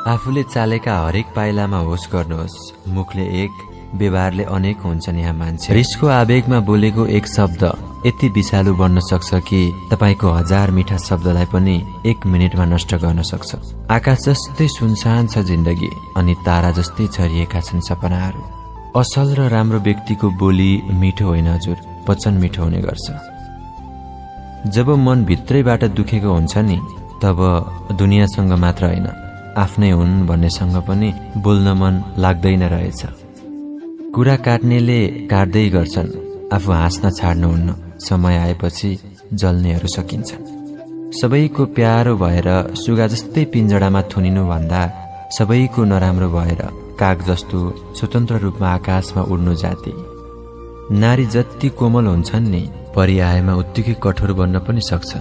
आफूले चालेका हरेक पाइलामा होस गर्नुहोस्। मुखले एक, व्यवहारले अनेक हुन्छन् यहाँ मान्छे। रिसको आवेगमा बोलेको एक शब्द यति विषालु बन्न सक्छ कि तपाईको 1000 मिठा शब्दलाई पनि 1 मिनेटमा नष्ट गर्न सक्छ। आकाश जस्तै सुनसान छ जिन्दगी, अनि तारा जस्तै छरिएका छन् सपनाहरू। असल र राम्रो व्यक्तिको बोली मिठो होइन हजुर, वचन मिठो हुने गर्छ। जब मन भित्रैबाट दुखेको हुन्छ नि, तब दुनियासँग मात्र होइन, आफ्नै हुन् भन्नेसँग पनि बोल्न मन लाग्दैन रहेछ। कुरा काट्नेले काट्दै गर्छन्, आफू हाँस्न छाड्नुहुन्न। समय आएपछि जल्नेहरू सकिन्छन्। सबैको प्यारो भएर सुगा जस्तै पिञ्जडामा थुनिनु भन्दा सबैको नराम्रो भएर काग जस्तो स्वतन्त्र रूपमा आकाशमा उड्नु जाति। नारी जति कोमल हुन्छन् नि, परि आएमा उत्तिकै कठोर बन्न पनि सक्छ।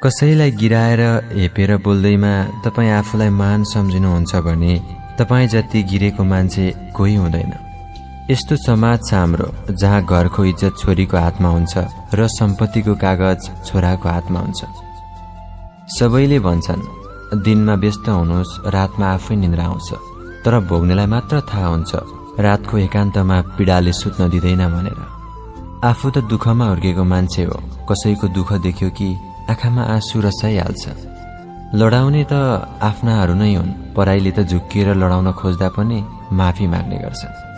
कसैलाई गिराएर हेपेर बोल्दैमा तपाईँ आफूलाई मान सम्झिनुहुन्छ भने तपाईँ जति गिरेको मान्छे कोही हुँदैन। यस्तो समाज छ हाम्रो, जहाँ घरको इज्जत छोरीको हातमा हुन्छ र सम्पत्तिको कागज छोराको हातमा हुन्छ। सबैले भन्छन् दिनमा व्यस्त हुनुहोस्, रातमा आफै निन्द्रा आउँछ, तर भोग्नेलाई मात्र थाहा हुन्छ रातको एकान्तमा पीडाले सुत्न दिँदैन भनेर। आफू त दुःखमा हुर्केको मान्छे हो, कसैको दुःख देख्यो कि आँखामा आँसु रसाइहाल्छ। लडाउने त आफ्नाहरू नै हुन्, पराईले त झुक्किएर लडाउन खोज्दा पनि माफी माग्ने गर्छन्।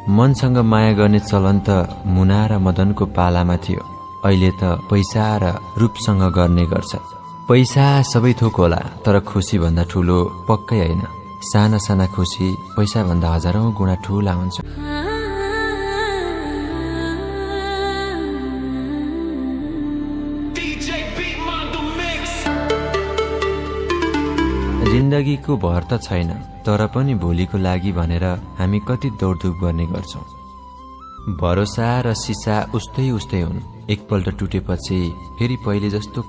मनसँग माया गर्ने चलन त मुना र मदनको पालामा थियो, अहिले त पैसा र रूपसँग गर्ने गर्छ। पैसा सबै थोक होला, तर खुसी भन्दा ठुलो पक्कै होइन। साना साना खुसी पैसा भन्दा हजारौं गुणा ठुला हुन्छ। जिन्दगीको भर त छैन, तर पनि भोलिको लागि भनेर हामी कति दौडधुप गर्ने गर्छौं। भरोसा र सिसा उस्तै हुन्, एकपल्ट टुटेपछि फेरि पहिले जस्तो